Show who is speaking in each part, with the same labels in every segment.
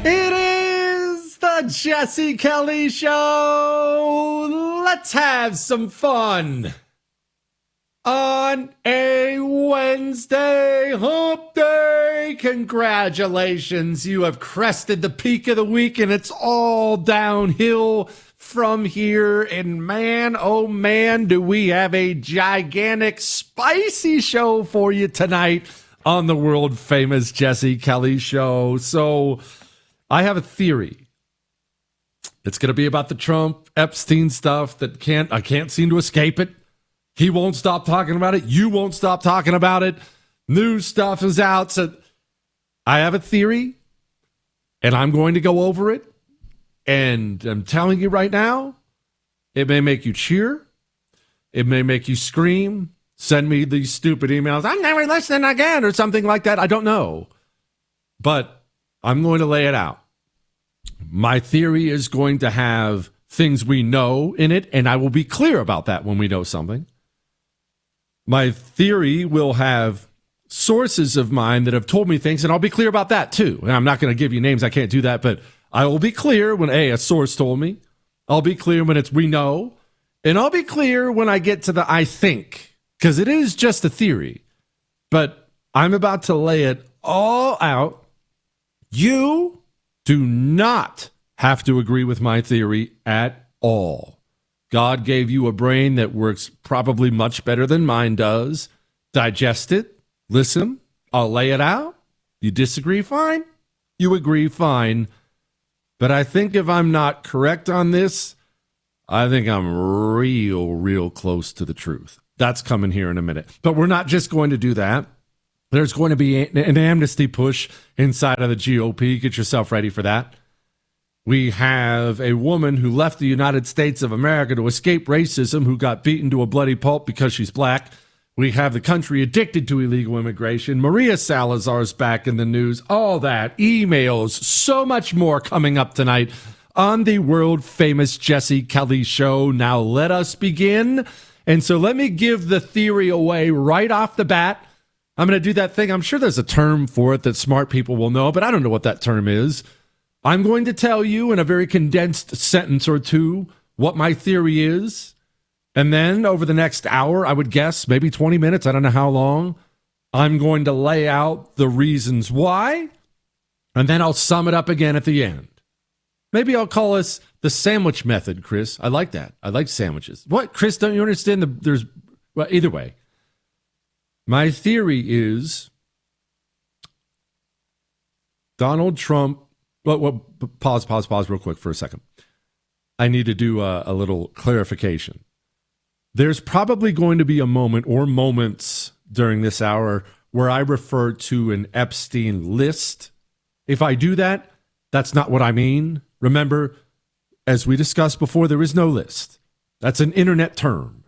Speaker 1: It is the Jesse Kelly Show. Let's have some fun on a Wednesday hump day. Congratulations. You have crested the peak of the week, and it's all downhill from here. And man, oh man, do we have a gigantic, spicy show for you tonight on the world famous Jesse Kelly Show. So I have a theory. It's going to be about the Trump Epstein stuff that I can't seem to escape it. He won't stop talking about it. You won't stop talking about it. New stuff is out. So I have a theory, and I'm going to go over it. And I'm telling you right now, it may make you cheer. It may make you scream. Send me these stupid emails. I'm never listening again or something like that. I don't know. But I'm going to lay it out. My theory is going to have things we know in it, and I will be clear about that when we know something. My theory will have sources of mine that have told me things, and I'll be clear about that too. And I'm not going to give you names. I can't do that, but I will be clear when a source told me. I'll be clear when it's we know, and I'll be clear when I get to the I think, because it is just a theory. But I'm about to lay it all out. You do not have to agree with my theory at all. God gave you a brain that works probably much better than mine does. Digest it. Listen. I'll lay it out. You disagree? Fine. You agree? Fine. But I think if I'm not correct on this, I think I'm real close to the truth. That's coming here in a minute. But we're not just going to do that. There's going to be an amnesty push inside of the GOP. Get yourself ready for that. We have a woman who left the United States of America to escape racism, who got beaten to a bloody pulp because she's black. We have the country addicted to illegal immigration. Maria Salazar's back in the news. All that, emails, so much more coming up tonight on the world famous Jesse Kelly Show. Now let us begin. And so let me give the theory away right off the bat. I'm going to do that thing. I'm sure there's a term for it that smart people will know, but I don't know what that term is. I'm going to tell you in a very condensed sentence or two what my theory is. And then over the next hour, I would guess maybe 20 minutes, I don't know how long, I'm going to lay out the reasons why. And then I'll sum it up again at the end. Maybe I'll call this the sandwich method, Chris. I like that. I like sandwiches. What, Chris, don't you understand? Well, either way. My theory is Donald Trump. Well, pause real quick for a second. I need to do a little clarification. There's probably going to be a moment or moments during this hour where I refer to an Epstein list. If I do that, that's not what I mean. Remember, as we discussed before, there is no list. That's an internet term.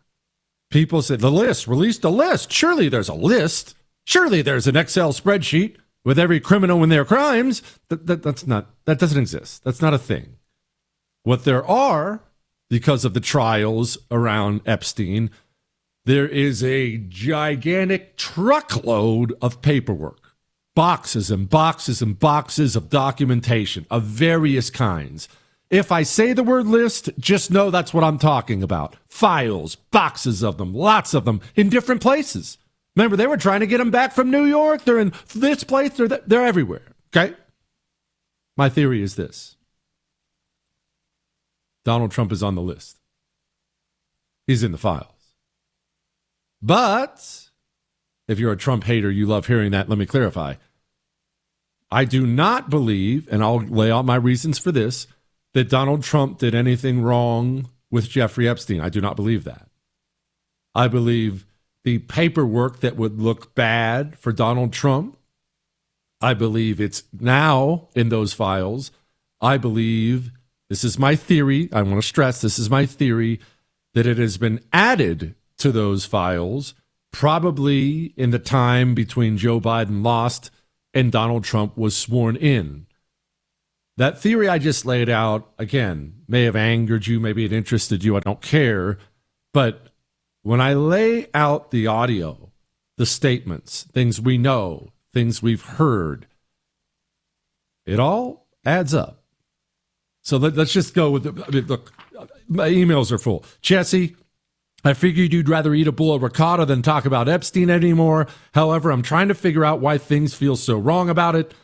Speaker 1: People say the list, released a list. Surely there's a list. Surely there's an Excel spreadsheet with every criminal and their crimes. That doesn't exist. That's not a thing. What there are, because of the trials around Epstein, there is a gigantic truckload of paperwork. Boxes and boxes and boxes of documentation of various kinds. If I say the word list, just know that's what I'm talking about. Files, boxes of them, lots of them in different places. Remember, they were trying to get them back from New York. They're in this place. They're everywhere. Okay? My theory is this. Donald Trump is on the list. He's in the files. But if you're a Trump hater, you love hearing that. Let me clarify. I do not believe, and I'll lay out my reasons for this, that Donald Trump did anything wrong with Jeffrey Epstein. I do not believe that. I believe the paperwork that would look bad for Donald Trump, I believe it's now in those files. I believe, this is my theory, I want to stress this is my theory, that it has been added to those files probably in the time between Joe Biden lost and Donald Trump was sworn in. That theory I just laid out, again, may have angered you, maybe it interested you, I don't care. But when I lay out the audio, the statements, things we know, things we've heard, it all adds up. So let's just go with I mean, look, my emails are full. Jesse, I figured you'd rather eat a bowl of ricotta than talk about Epstein anymore. However, I'm trying to figure out why things feel so wrong about it.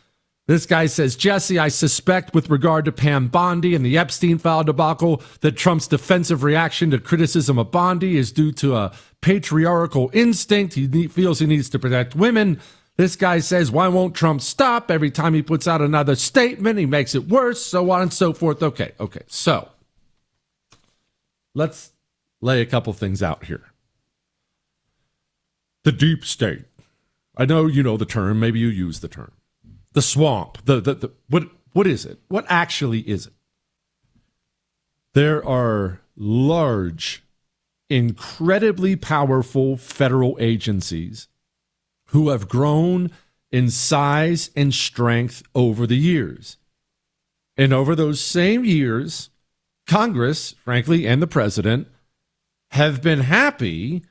Speaker 1: This guy says, Jesse, I suspect with regard to Pam Bondi and the Epstein file debacle that Trump's defensive reaction to criticism of Bondi is due to a patriarchal instinct. He feels he needs to protect women. This guy says, why won't Trump stop? Every time he puts out another statement, he makes it worse, so on and so forth. Okay. So let's lay a couple things out here. The deep state. I know you know the term. Maybe you use the term. The swamp. What is it? What actually is it? There are large, incredibly powerful federal agencies who have grown in size and strength over the years. And over those same years, Congress, frankly, and the president have been happy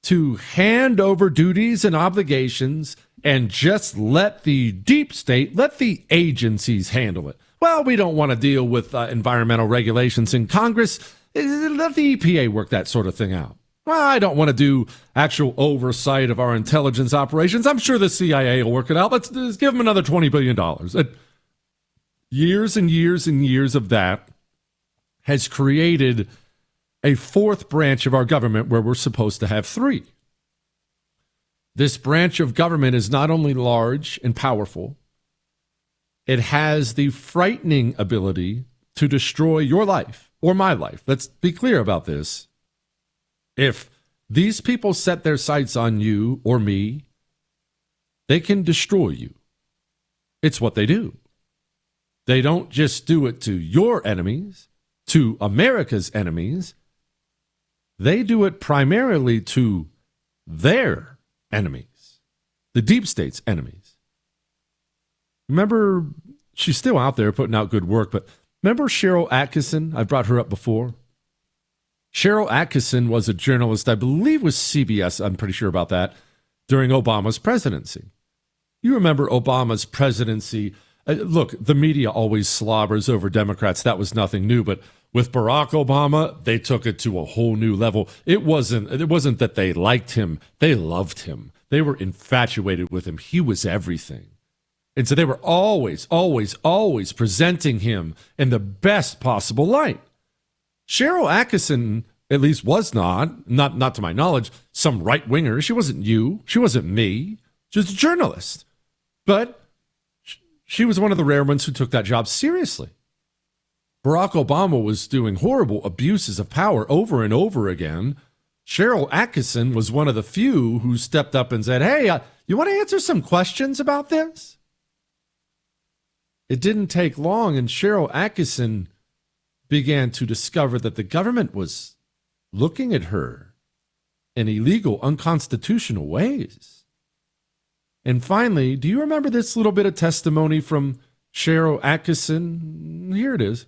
Speaker 1: to hand over duties and obligations and just let the deep state, let the agencies handle it. Well, we don't want to deal with environmental regulations in Congress. Let the EPA work that sort of thing out. Well, I don't want to do actual oversight of our intelligence operations. I'm sure the CIA will work it out. Let's give them another $20 billion. Years and years and years of that has created a fourth branch of our government where we're supposed to have three. This branch of government is not only large and powerful, it has the frightening ability to destroy your life or my life. Let's be clear about this. If these people set their sights on you or me, they can destroy you. It's what they do. They don't just do it to your enemies, to America's enemies. They do it primarily to their enemies, the deep state's enemies. Remember, she's still out there putting out good work, but remember Cheryl Atkinson? I've brought her up before. Cheryl Atkinson was a journalist, I believe was CBS, I'm pretty sure about that, during Obama's presidency. You remember Obama's presidency. Look, the media always slobbers over Democrats. That was nothing new, but with Barack Obama, they took it to a whole new level. It wasn't that they liked him. They loved him. They were infatuated with him. He was everything. And so they were always presenting him in the best possible light. Cheryl Atkinson, at least, was not to my knowledge, some right-winger. She wasn't you. She wasn't me. She was a journalist. But she was one of the rare ones who took that job seriously. Barack Obama was doing horrible abuses of power over and over again. Cheryl Atkinson was one of the few who stepped up and said, hey, you want to answer some questions about this? It didn't take long, and Cheryl Atkinson began to discover that the government was looking at her in illegal, unconstitutional ways. And finally, do you remember this little bit of testimony from Cheryl Atkinson? Here it is.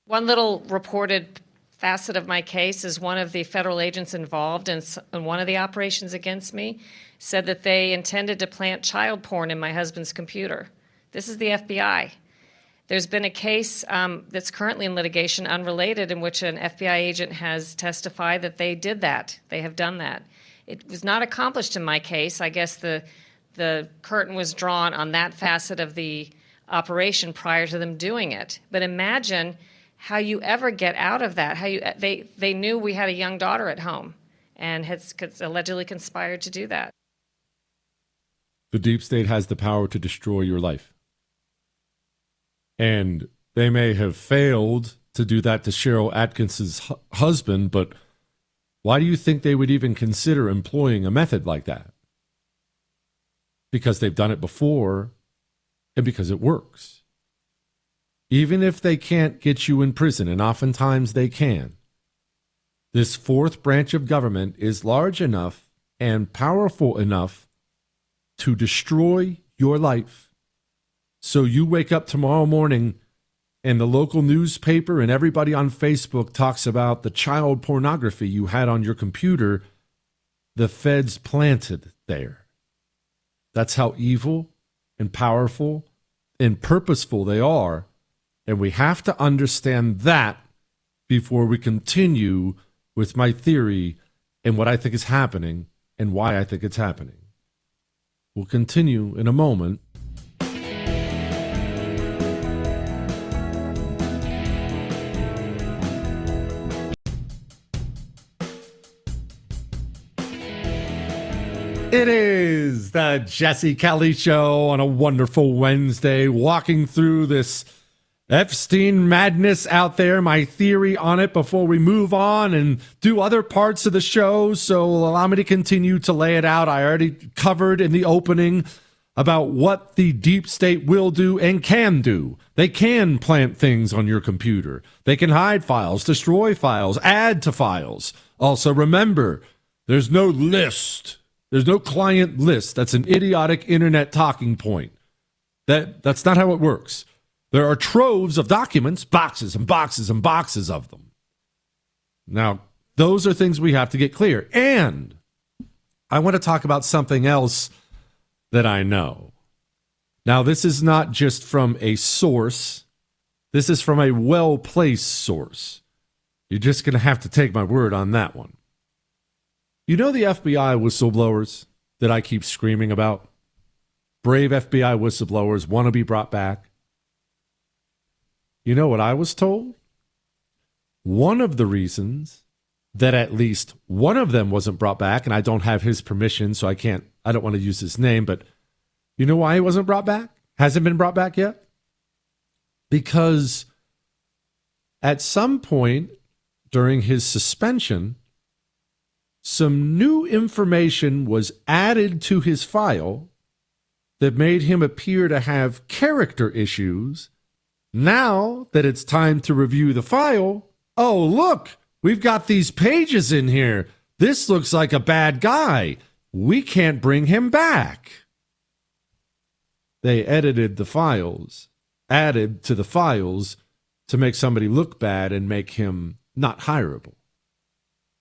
Speaker 2: One little reported facet of my case is one of the federal agents involved in one of the operations against me said that they intended to plant child porn in my husband's computer. This is the FBI. There's been a case that's currently in litigation, unrelated, in which an FBI agent has testified that they did that. They have done that. It was not accomplished in my case. I guess the curtain was drawn on that facet of the operation prior to them doing it. But imagine how you ever get out of that. They knew we had a young daughter at home and had allegedly conspired to do that.
Speaker 1: The deep state has the power to destroy your life. And they may have failed to do that to Cheryl Atkinson's husband, but why do you think they would even consider employing a method like that? Because they've done it before and because it works. Even if they can't get you in prison, and oftentimes they can, this fourth branch of government is large enough and powerful enough to destroy your life. So you wake up tomorrow morning and the local newspaper and everybody on Facebook talks about the child pornography you had on your computer the feds planted there. That's how evil and powerful and purposeful they are And we have to understand that before we continue with my theory and what I think is happening and why I think it's happening. We'll continue in a moment. It is the Jesse Kelly Show on a wonderful Wednesday, walking through this Epstein madness out there, my theory on it before we move on and do other parts of the show. So allow me to continue to lay it out. I already covered in the opening about what the deep state will do and can do. They can plant things on your computer. They can hide files, destroy files, add to files. Also, remember, there's no list. There's no client list. That's an idiotic internet talking point. That's not how it works. There are troves of documents, boxes and boxes and boxes of them. Now, those are things we have to get clear. And I want to talk about something else that I know. Now, this is not just from a source. This is from a well-placed source. You're just going to have to take my word on that one. You know the FBI whistleblowers that I keep screaming about? Brave FBI whistleblowers want to be brought back. You know what I was told? One of the reasons that at least one of them wasn't brought back, and I don't have his permission, so I don't want to use his name, but you know why he wasn't brought back? Hasn't been brought back yet? Because at some point during his suspension, some new information was added to his file that made him appear to have character issues. Now that it's time to review the file, oh, look, we've got these pages in here. This looks like a bad guy. We can't bring him back. They edited the files, added to the files to make somebody look bad and make him not hireable.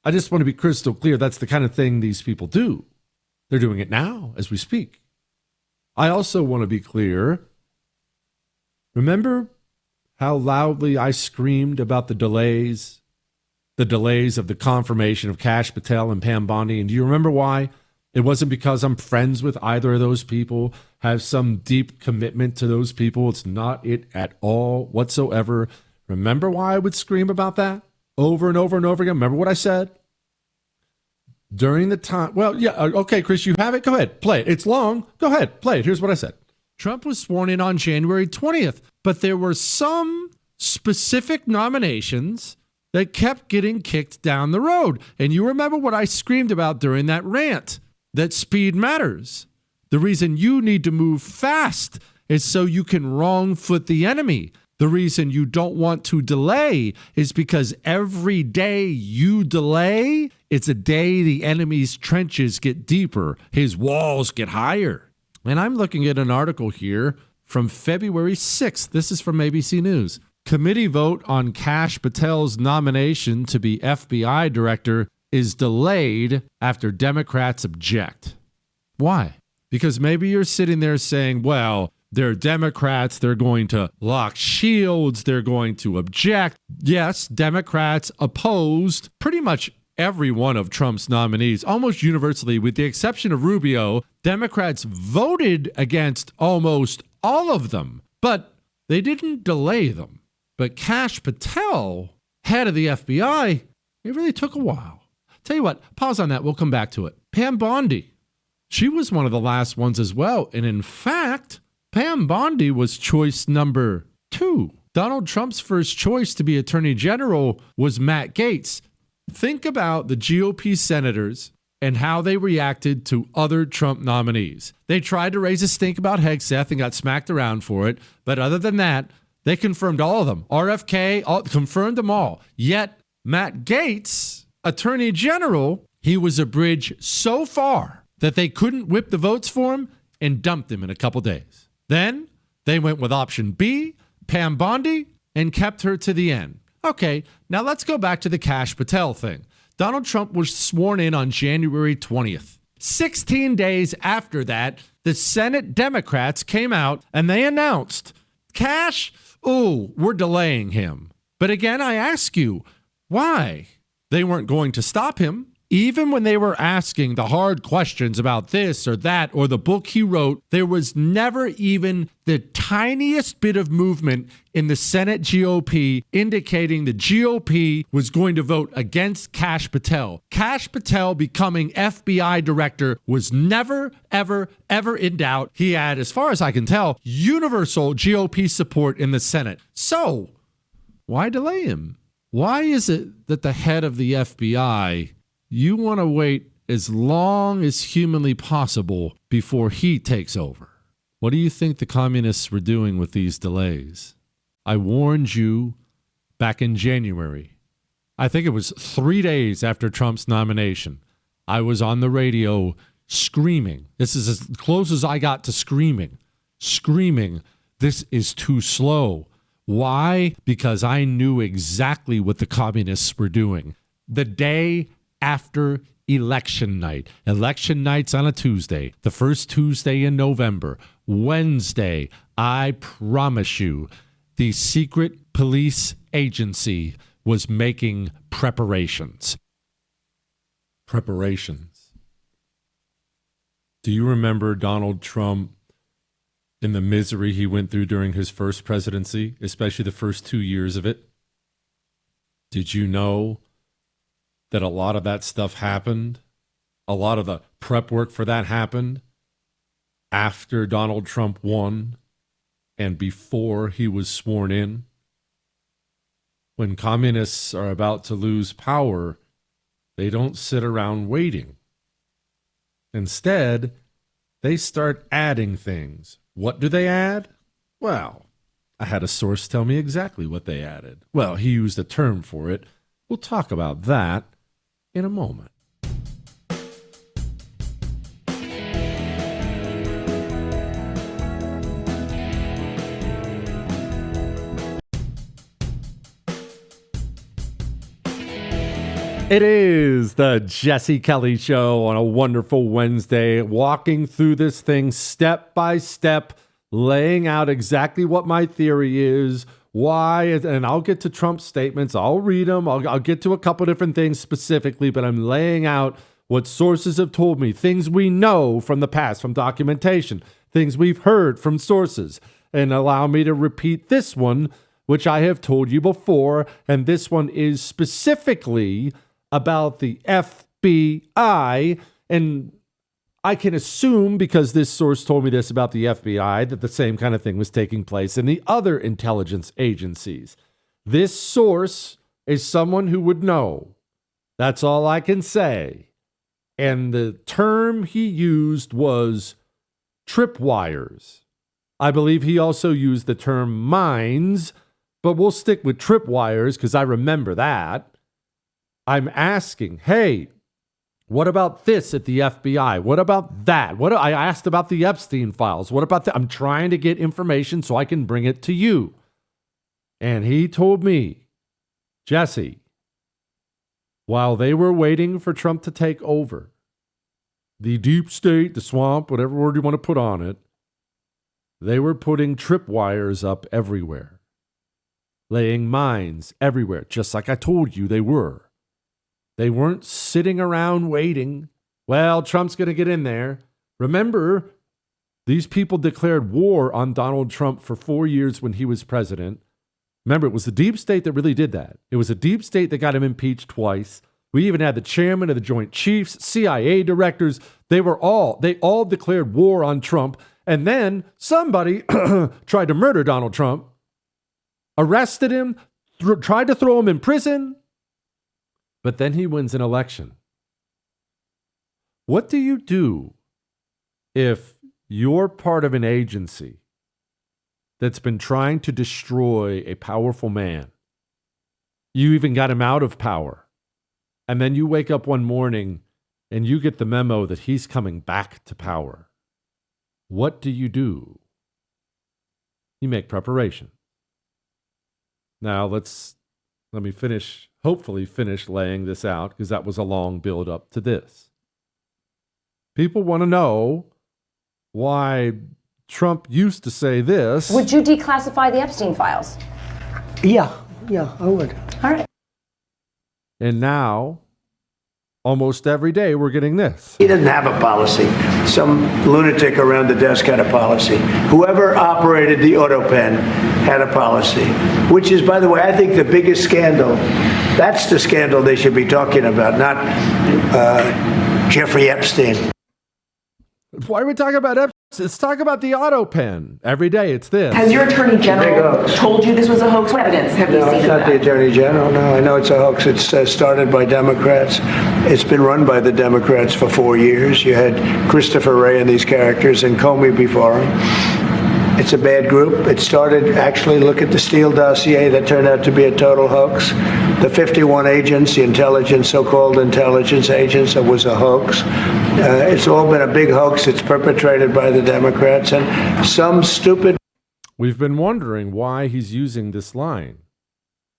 Speaker 1: I just want to be crystal clear. That's the kind of thing these people do. They're doing it now as we speak. I also want to be clear. Remember how loudly I screamed about the delays of the confirmation of Kash Patel and Pam Bondi? And do you remember why? It wasn't because I'm friends with either of those people, have some deep commitment to those people. It's not it at all whatsoever. Remember why I would scream about that over and over and over again? Remember what I said? During the time, okay, Chris, you have it? Go ahead, play it. It's long. Go ahead, play it. Here's what I said. Trump was sworn in on January 20th, but there were some specific nominations that kept getting kicked down the road. And you remember what I screamed about during that rant, that speed matters. The reason you need to move fast is so you can wrong foot the enemy. The reason you don't want to delay is because every day you delay, it's a day the enemy's trenches get deeper, his walls get higher. And I'm looking at an article here from February 6th. This is from ABC News. Committee vote on Kash Patel's nomination to be FBI director is delayed after Democrats object. Why? Because maybe you're sitting there saying, well, they're Democrats, they're going to lock shields, they're going to object. Yes, Democrats opposed pretty much every one of Trump's nominees, almost universally, with the exception of Rubio. Democrats voted against almost all of them, but they didn't delay them. But Kash Patel, head of the FBI, it really took a while. Tell you what, pause on that, we'll come back to it. Pam Bondi, she was one of the last ones as well, and in fact, Pam Bondi was choice number 2. Donald Trump's first choice to be Attorney General was Matt Gaetz. Think about the GOP senators and how they reacted to other Trump nominees. They tried to raise a stink about Hegseth and got smacked around for it. But other than that, they confirmed all of them. RFK confirmed them all. Yet Matt Gaetz, Attorney General, he was a bridge so far that they couldn't whip the votes for him and dumped him in a couple days. Then they went with option B, Pam Bondi, and kept her to the end. Okay, now let's go back to the Kash Patel thing. Donald Trump was sworn in on January 20th. 16 days after that, the Senate Democrats came out and they announced Cash, oh, we're delaying him. But again, I ask you, why? They weren't going to stop him. Even when they were asking the hard questions about this or that or the book he wrote, there was never even the tiniest bit of movement in the Senate GOP indicating the GOP was going to vote against Kash Patel. Kash Patel becoming FBI director was never, ever, ever in doubt. He had, as far as I can tell, universal GOP support in the Senate. So, why delay him? Why is it that the head of the FBI, you want to wait as long as humanly possible before he takes over? What do you think the communists were doing with these delays? I warned you back in January. I think it was 3 days after Trump's nomination. I was on the radio screaming. This is as close as I got to screaming. This is too slow. Why? Because I knew exactly what the communists were doing. The day after election night. Election night's on a Tuesday, the first Tuesday in November. Wednesday, I promise you, the secret police agency was making preparations. Preparations. Do you remember Donald Trump in the misery he went through during his first presidency, especially the first 2 years of it? Did you know that a lot of that stuff happened? A lot of the prep work for that happened after Donald Trump won and before he was sworn in? When communists are about to lose power, they don't sit around waiting. Instead, they start adding things. What do they add? Well, I had a source tell me exactly what they added. Well, he used a term for it. We'll talk about that in a moment. It is the Jesse Kelly Show on a wonderful Wednesday, walking through this thing step by step, laying out exactly what my theory is, why, and I'll get to Trump's statements. I'll read them. I'll get to a couple different things specifically, but I'm laying out what sources have told me, things we know from the past, from documentation, things we've heard from sources, and allow me to repeat this one, which I have told you before, and this one is specifically about the FBI, and I can assume, because this source told me this about the FBI, that the same kind of thing was taking place in the other intelligence agencies. This source is someone who would know. That's all I can say. And the term he used was tripwires. I believe he also used the term mines, but we'll stick with tripwires because I remember that. I'm asking, hey, what about this at the FBI? What about that? I asked about the Epstein files. What about that? I'm trying to get information so I can bring it to you. And he told me, Jesse, while they were waiting for Trump to take over, the deep state, the swamp, whatever word you want to put on it, they were putting tripwires up everywhere, laying mines everywhere, just like I told you they were. They weren't sitting around waiting. Well, Trump's going to get in there. Remember, these people declared war on Donald Trump for 4 years when he was president. Remember, it was the deep state that really did that. It was the deep state that got him impeached twice. We even had the chairman of the Joint Chiefs, CIA directors. They all declared war on Trump. And then somebody tried to murder Donald Trump, arrested him, tried to throw him in prison. But then he wins an election. What do you do if you're part of an agency that's been trying to destroy a powerful man? You even got him out of power. And then you wake up one morning and you get the memo that he's coming back to power. What do? You make preparation. Now let me hopefully finish laying this out, because that was a long build up to this. People want to know why Trump used to say this.
Speaker 3: Would you declassify the Epstein files?
Speaker 4: Yeah, I would.
Speaker 3: All right.
Speaker 1: And now, almost every day, we're getting this.
Speaker 4: He doesn't have a policy. Some lunatic around the desk had a policy. Whoever operated the auto pen had a policy, which is, by the way, I think the biggest scandal. That's the scandal they should be talking about, not Jeffrey Epstein.
Speaker 1: Why are we talking about Epstein? Let's talk about the auto pen. Every day it's this.
Speaker 5: Has your attorney general told you this was a hoax? What evidence have you
Speaker 4: No,
Speaker 5: seen
Speaker 4: it's
Speaker 5: of
Speaker 4: not the
Speaker 5: that?
Speaker 4: attorney general. No, I know it's a hoax. It's started by Democrats. It's been run by the Democrats for 4 years. You had Christopher Wray and these characters and Comey before him. It's a bad group. It started, actually, look at the Steele dossier that turned out to be a total hoax. The 51 agents, the intelligence, so-called intelligence agents, it was a hoax. It's all been a big hoax. It's perpetrated by the Democrats and some stupid.
Speaker 1: We've been wondering why he's using this line.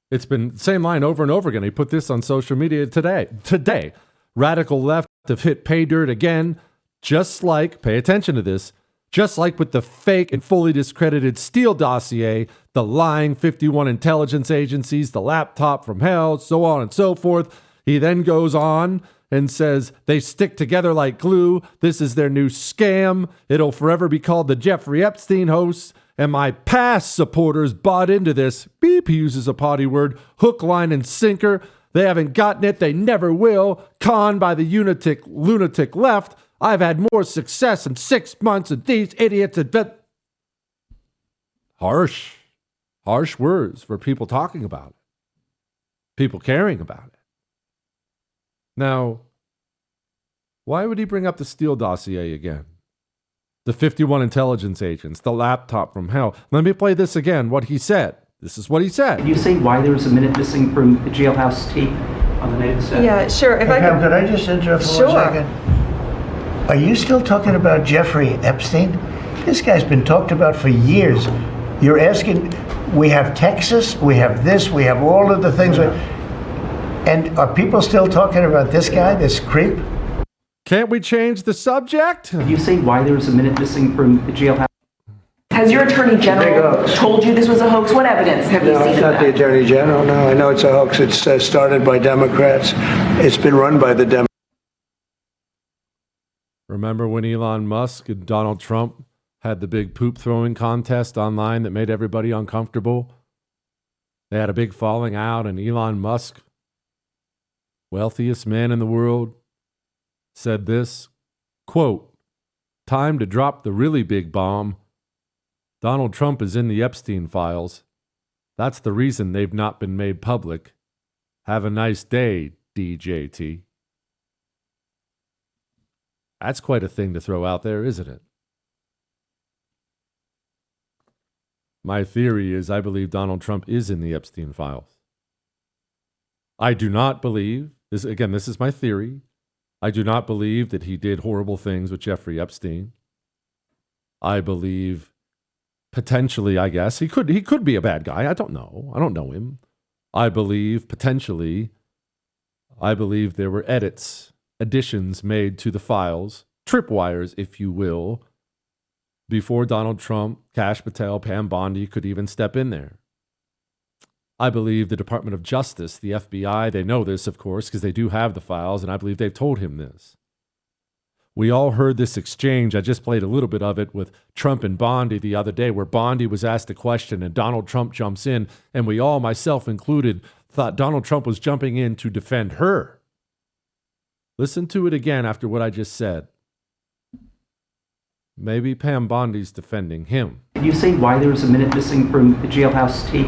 Speaker 1: It's been the same line over and over again. He put this on social media today. Radical left have hit pay dirt again, just like, pay attention to this, just like with the fake and fully discredited Steele dossier, the lying 51 intelligence agencies, the laptop from hell, so on and so forth. He then goes on and says they stick together like glue. This is their new scam. It'll forever be called the Jeffrey Epstein hoax. And my past supporters bought into this. Beep, he uses a potty word. Hook, line, and sinker. They haven't gotten it. They never will. Conned by the lunatic left. I've had more success in 6 months than these idiots. Harsh words for people talking about it. People caring about it. Now, why would he bring up the Steele dossier again? The 51 intelligence agents, the laptop from hell. Let me play this again, what he said. This is what he said.
Speaker 6: Can you say why there was a minute missing from the jailhouse tape on the night of the set?
Speaker 7: Yeah, sure. If
Speaker 4: Hey,
Speaker 7: I
Speaker 4: Pam,
Speaker 7: could.
Speaker 4: could I just interrupt for
Speaker 7: Sure.
Speaker 4: 1 second? Are you still talking about Jeffrey Epstein? This guy's been talked about for years. You're asking, we have Texas, we have this, we have all of the things. And are people still talking about this guy, this creep?
Speaker 1: Can't we change the subject?
Speaker 6: Can you say why there was a minute missing from the jailhouse?
Speaker 5: Has your attorney
Speaker 4: Big
Speaker 5: general
Speaker 4: hoax.
Speaker 5: told you this was a hoax? What evidence have you
Speaker 4: No,
Speaker 5: seen
Speaker 4: it's
Speaker 5: of
Speaker 4: not
Speaker 5: that?
Speaker 4: the attorney general. No, I know it's a hoax. It's started by Democrats. It's been run by the Democrats.
Speaker 1: Remember when Elon Musk and Donald Trump had the big poop throwing contest online that made everybody uncomfortable? They had a big falling out, and Elon Musk, wealthiest man in the world, said this, quote, "Time to drop the really big bomb. Donald Trump is in the Epstein files. That's the reason they've not been made public. Have a nice day, DJT." That's quite a thing to throw out there, isn't it? My theory is I believe Donald Trump is in the Epstein files. I do not believe, this is my theory, I do not believe that he did horrible things with Jeffrey Epstein. I believe potentially, I guess, he could be a bad guy. I don't know. I don't know him. I believe potentially, there were additions made to the files, tripwires, if you will, before Donald Trump, Kash Patel, Pam Bondi could even step in there. I believe the Department of Justice, the FBI, they know this, of course, because they do have the files, and I believe they've told him this. We all heard this exchange. I just played a little bit of it with Trump and Bondi the other day, where Bondi was asked a question and Donald Trump jumps in, and we all, myself included, thought Donald Trump was jumping in to defend her. Listen to it again after what I just said. Maybe Pam Bondi's defending him.
Speaker 6: Can you say why there was a minute missing from the jailhouse tape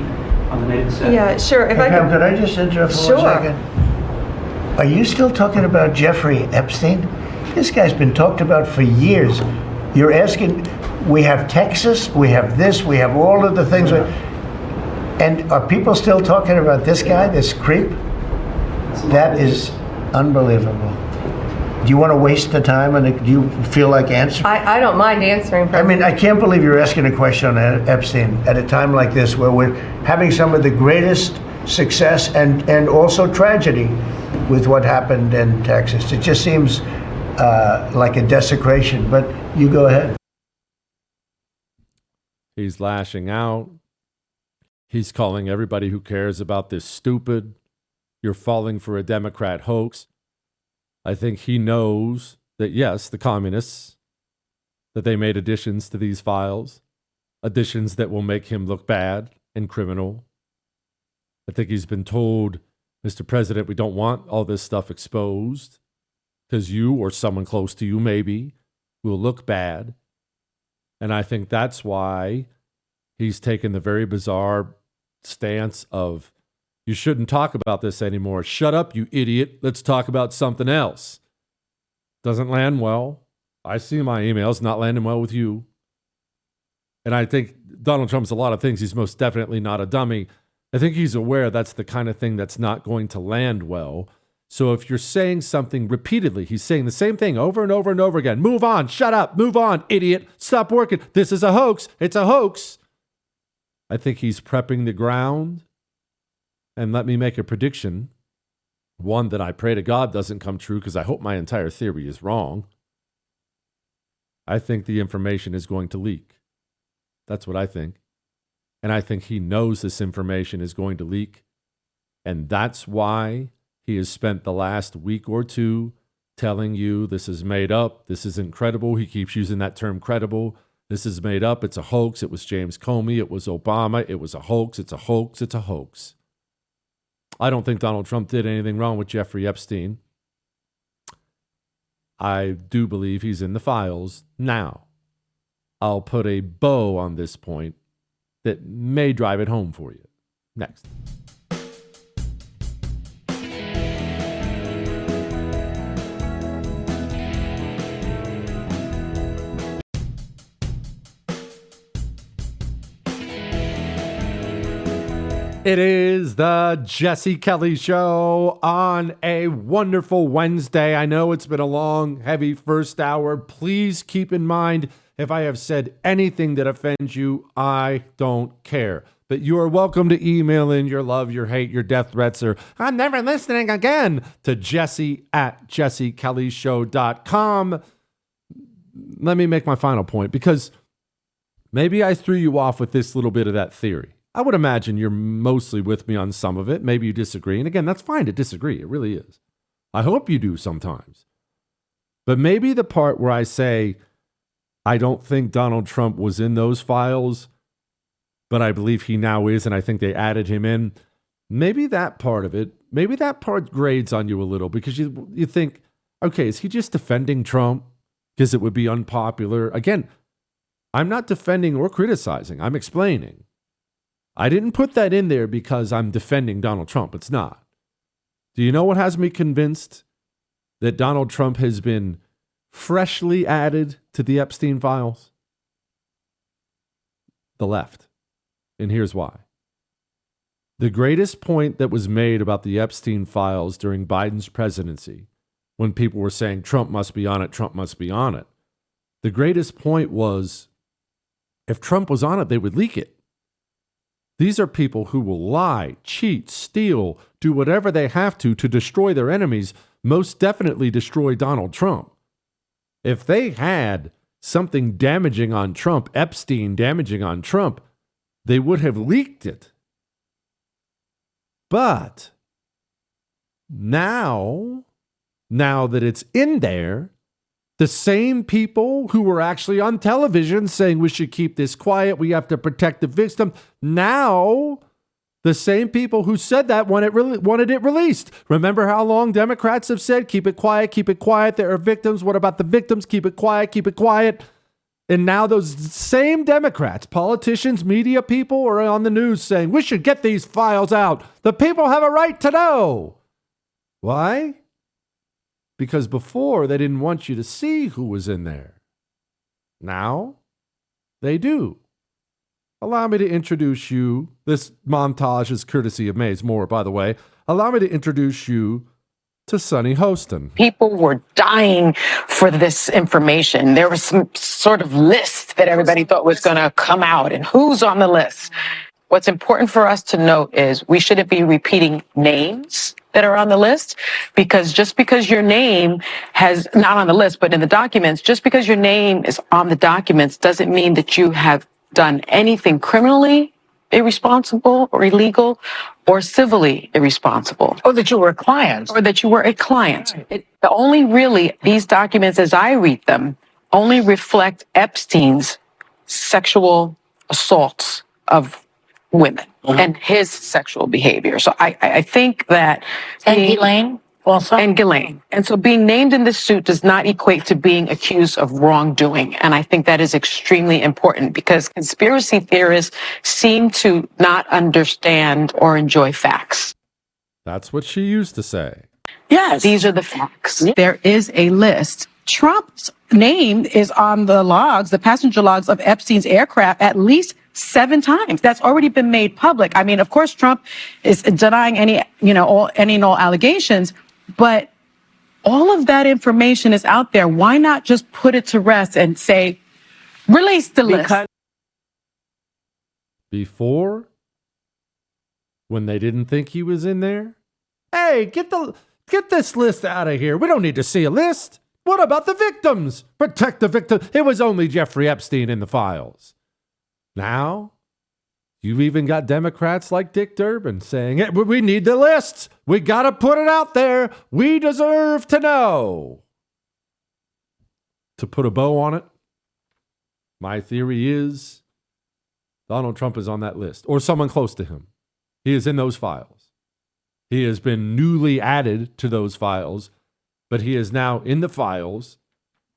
Speaker 6: on the night of the set?
Speaker 7: Yeah, sure. If
Speaker 4: Hey,
Speaker 7: I
Speaker 4: Pam,
Speaker 7: could.
Speaker 4: could I just interrupt for
Speaker 7: Sure.
Speaker 4: 1 second? Are you still talking about Jeffrey Epstein? This guy's been talked about for years. You're asking, we have Texas, we have this, we have all of the things. And are people still talking about this guy, this creep? That is unbelievable. Do you want to waste the time, and do you feel like answering?
Speaker 7: I don't mind answering.
Speaker 4: I mean, I can't believe you're asking a question on Epstein at a time like this, where we're having some of the greatest success and also tragedy with what happened in Texas. It just seems like a desecration, but you go ahead.
Speaker 1: He's lashing out. He's calling everybody who cares about this stupid. You're falling for a Democrat hoax. I think he knows that, yes, the communists, that they made additions to these files, additions that will make him look bad and criminal. I think he's been told, Mr. President, we don't want all this stuff exposed because you or someone close to you maybe will look bad. And I think that's why he's taken the very bizarre stance of, you shouldn't talk about this anymore. Shut up, you idiot. Let's talk about something else. Doesn't land well. I see my emails not landing well with you. And I think Donald Trump's a lot of things. He's most definitely not a dummy. I think he's aware that's the kind of thing that's not going to land well. So if you're saying something repeatedly, he's saying the same thing over and over and over again. Move on, shut up, move on, idiot, stop working. This is a hoax. It's a hoax. I think he's prepping the ground. And let me make a prediction, one that I pray to God doesn't come true because I hope my entire theory is wrong. I think the information is going to leak. That's what I think. And I think he knows this information is going to leak. And that's why he has spent the last week or two telling you this is made up. This is incredible. He keeps using that term credible. This is made up. It's a hoax. It was James Comey. It was Obama. It was a hoax. It's a hoax. It's a hoax. I don't think Donald Trump did anything wrong with Jeffrey Epstein. I do believe he's in the files now. I'll put a bow on this point that may drive it home for you. Next. It is the Jesse Kelly Show on a wonderful Wednesday. I know it's been a long, heavy first hour. Please keep in mind, if I have said anything that offends you, I don't care. But you are welcome to email in your love, your hate, your death threats, or I'm never listening again to jesse@jessekellyshow.com. Let me make my final point, because maybe I threw you off with this little bit of that theory. I would imagine you're mostly with me on some of it. Maybe you disagree. And again, that's fine to disagree. It really is. I hope you do sometimes. But maybe the part where I say, I don't think Donald Trump was in those files, but I believe he now is, and I think they added him in. Maybe that part of it, maybe that part grades on you a little, because you think, okay, is he just defending Trump because it would be unpopular? Again, I'm not defending or criticizing. I'm explaining. I didn't put that in there because I'm defending Donald Trump. It's not. Do you know what has me convinced that Donald Trump has been freshly added to the Epstein files? The left. And here's why. The greatest point that was made about the Epstein files during Biden's presidency, when people were saying Trump must be on it, Trump must be on it, the greatest point was, if Trump was on it, they would leak it. These are people who will lie, cheat, steal, do whatever they have to destroy their enemies, most definitely destroy Donald Trump. If they had something damaging on Trump, Epstein damaging on Trump, they would have leaked it. But now that it's in there, the same people who were actually on television saying we should keep this quiet, we have to protect the victim, now the same people who said that wanted it released. Remember how long Democrats have said, keep it quiet, there are victims, what about the victims, keep it quiet. And now those same Democrats, politicians, media people are on the news saying, we should get these files out. The people have a right to know. Why? Because before, they didn't want you to see who was in there. Now, they do. Allow me to introduce you. This montage is courtesy of Mays Moore, by the way. Allow me to introduce you to Sunny Hostin.
Speaker 5: People were dying for this information. There was some sort of list that everybody thought was going to come out, and who's on the list. What's important for us to note is we shouldn't be repeating names that are on the list, because just because your name has not on the list, but in the documents, just because your name is on the documents doesn't mean that you have done anything criminally irresponsible or illegal or civilly irresponsible.
Speaker 7: Or that you were a client.
Speaker 5: Or that you were a client. The only really, these documents as I read them, only reflect Epstein's sexual assaults of women and his sexual behavior. So I think that...
Speaker 7: And Elaine also?
Speaker 5: And Ghislaine. And so being named in this suit does not equate to being accused of wrongdoing. And I think that is extremely important because conspiracy theorists seem to not understand or enjoy facts.
Speaker 1: That's what she used to say.
Speaker 7: Yes.
Speaker 5: These are the facts.
Speaker 8: There is a list. Trump's name is on the logs, the passenger logs of Epstein's aircraft at least 7 times. That's already been made public. I mean, of course, Trump is denying any and all allegations, but all of that information is out there. Why not just put it to rest and say, release the list?
Speaker 1: Before, when they didn't think he was in there, hey, get this list out of here. We don't need to see a list. What about the victims? Protect the victim. It was only Jeffrey Epstein in the files. Now, you've even got Democrats like Dick Durbin saying, hey, we need the lists. We got to put it out there. We deserve to know. To put a bow on it, my theory is Donald Trump is on that list or someone close to him. He is in those files. He has been newly added to those files, but he is now in the files.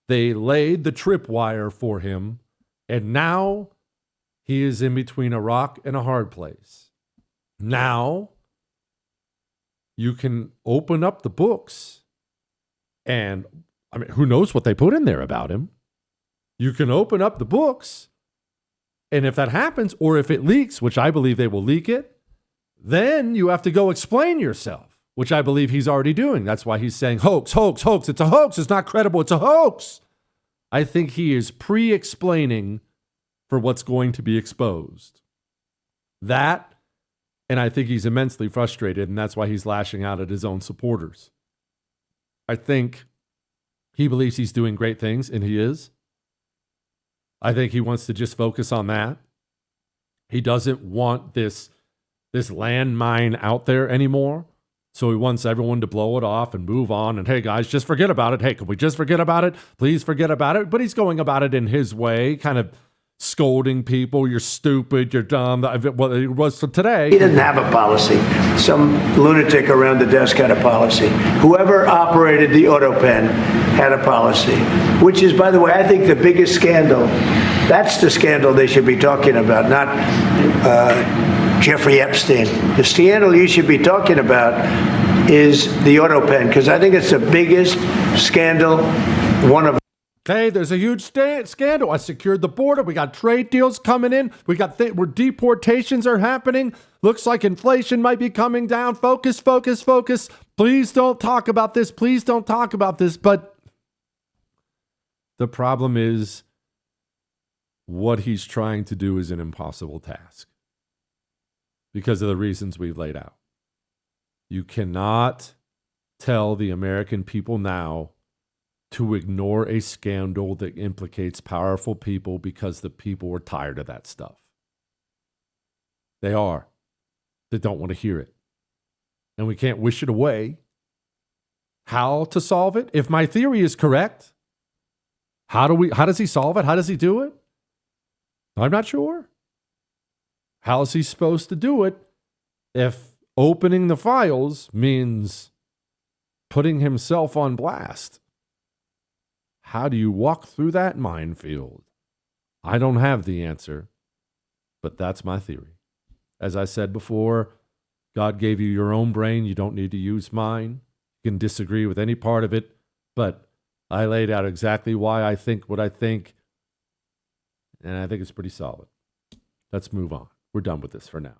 Speaker 1: They laid the tripwire for him, and now he is in between a rock and a hard place. Now, you can open up the books, and I mean, who knows what they put in there about him? You can open up the books, and if that happens, or if it leaks, which I believe they will leak it, then you have to go explain yourself, which I believe he's already doing. That's why he's saying hoax, hoax, hoax. It's a hoax. It's not credible. It's a hoax. I think he is pre-explaining for what's going to be exposed. That, and I think he's immensely frustrated, and that's why he's lashing out at his own supporters. I think he believes he's doing great things, and he is. I think he wants to just focus on that. He doesn't want this landmine out there anymore. So he wants everyone to blow it off and move on. And hey, guys, just forget about it. Hey, can we just forget about it? Please forget about it. But he's going about it in his way, kind of scolding people. You're stupid. You're dumb. Well, it was today.
Speaker 4: He didn't have a policy. Some lunatic around the desk had a policy. Whoever operated the auto pen had a policy, which is, by the way, I think the biggest scandal. That's the scandal they should be talking about, not Jeffrey Epstein. The scandal you should be talking about is the auto pen, because I think it's the biggest scandal, one of.
Speaker 1: Okay, there's a huge scandal. I secured the border. We got trade deals coming in. We got where deportations are happening. Looks like inflation might be coming down. Focus, focus, focus. Please don't talk about this. Please don't talk about this. But the problem is what he's trying to do is an impossible task because of the reasons we've laid out. You cannot tell the American people now to ignore a scandal that implicates powerful people because the people are tired of that stuff. They are. They don't want to hear it. And we can't wish it away. How to solve it? If my theory is correct, how does he solve it? How does he do it? I'm not sure. How is he supposed to do it if opening the files means putting himself on blast? How do you walk through that minefield? I don't have the answer, but that's my theory. As I said before, God gave you your own brain. You don't need to use mine. You can disagree with any part of it, but I laid out exactly why I think what I think, and I think it's pretty solid. Let's move on. We're done with this for now.